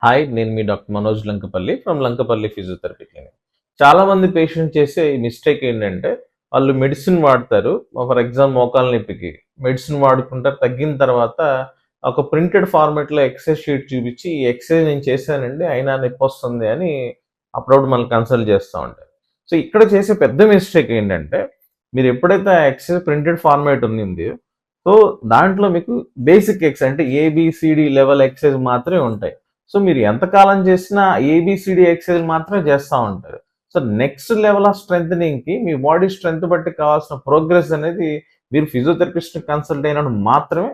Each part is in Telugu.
హాయ్, నేను మీ doctor Manoj Lankapalli from Lankapalli physiotherapy clinic. చాలా మంది పేషెంట్ చేసే మిస్టేక్ ఏంటంటే, వాళ్ళు మెడిసిన్ వాడతారు. ఫర్ ఎగ్జాంపుల్ మోకాళ్ళ నొప్పికి మెడిసిన్ వాడుకుంటారు. తగ్గిన తర్వాత ఒక ప్రింటెడ్ ఫార్మాట్‌లో ఎక్సర్సైజ్ షీట్ చూపించి, "ఈ ఎక్సర్సైజ్ నేను చేశానండి. అయినా నొప్పొస్తుంది" అని అప్పుడప్పుడు మనల్ని కన్సల్ట్ చేస్తా ఉంటారు. సో, ఇక్కడ చేసే పెద్ద మిస్టేక్ ఏంటంటే, మీరు ఎప్పుడైతే ఆ ఎక్సర్సైజ్ ప్రింటెడ్ ఫార్మాట్ ఉన్నిందో, సో, దాంట్లో మీకు బేసిక్ ఎక్సర్సైజ్ అంటే ఏబీసీడీ లెవెల్ ఎక్సర్సైజ్ మాత్రమే ఉంటాయి. సో, మీరు ఎంత కాలం చేసినా ఏబీసీడీ ఎక్సర్సైజ్ మాత్రమే చేస్తా ఉంటారు. సో, నెక్స్ట్ లెవెల్ ఆఫ్ స్ట్రెంథెనింగ్‌కి మీ బాడీ స్ట్రెంత్ బట్టి కావాల్సిన ప్రోగ్రెస్ అనేది మీరు ఫిజియోథెరపిస్ట్‌ని కన్సల్ట్ అయినప్పుడు మాత్రమే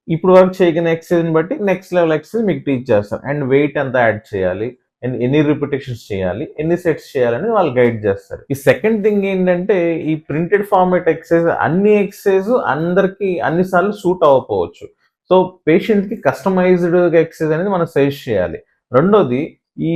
ఇప్పుడు వరకు చేయగలిగిన ఎక్సర్సైజ్‌ని బట్టి నెక్స్ట్ లెవెల్ ఎక్సర్సైజ్ మీకు టీచ్ చేస్తారు. అండ్ వెయిట్ ఎంత యాడ్ చేయాలి, అండ్ ఎన్ని రిపిటేషన్స్ చేయాలి, ఎన్ని సెట్స్ చేయాలని వాళ్ళు గైడ్ చేస్తారు. ఈ సెకండ్ థింగ్ ఏంటంటే, ఈ ప్రింటెడ్ ఫార్మాట్ ఎక్సర్సైజ్ అన్ని ఎక్సర్సైజ్ అందరికి అన్ని సార్లు సూట్ అవ్వకపోవచ్చు. సో, పేషెంట్‌కి కస్టమైజ్డ్ ఎక్సర్సైజ్ అనేది మనం సజెస్ట్ చేయాలి. రెండోది, ఈ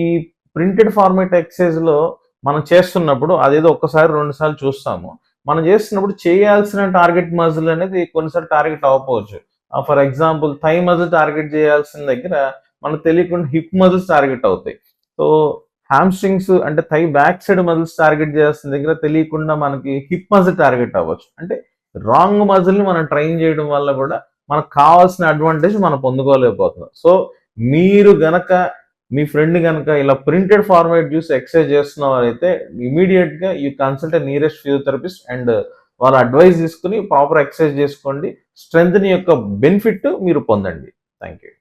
ప్రింటెడ్ ఫార్మాట్ ఎక్సర్సైజ్‌లో మనం చేస్తున్నప్పుడు అదేదో ఒక్కసారి, 2 సార్లు చూస్తాము. మనం చేస్తున్నప్పుడు చేయాల్సిన టార్గెట్ మజిల్ అనేది కొన్నిసార్లు టార్గెట్ అవ్వకపోవచ్చు. For example thigh muscle target చేయాల్సిన దగ్గర మనకు తెలియకుండా హిప్ మజిల్స్ టార్గెట్ అవుతాయి. సో, హామ్‌స్ట్రింగ్స్ అంటే thigh back side muscles target చేయాల్సిన దగ్గర తెలియకుండా మనకి హిప్ మజిల్ టార్గెట్ అవ్వచ్చు. అంటే రాంగ్ మజిల్‌ని మనం ట్రైన్ చేయడం వల్ల కూడా మనకు కావాల్సిన అడ్వాంటేజ్ మనం పొందుకోలేకపోతున్నాం. సో, మీరు గనక మీ ఫ్రెండ్ గనక ఇలా ప్రింటెడ్ ఫార్మాట్ చూసి ఎక్సర్సైజ్ చేస్తున్నవారైతే ఇమ్మీడియేట్‌గా you consult a nearest physiotherapist and వాళ్ళ అడ్వైస్ తీసుకొని ప్రాపర్ ఎక్సర్సైజ్ చేసుకోండి. స్ట్రెంథెనింగ్ యొక్క బెనిఫిట్ మీరు పొందండి. Thank you.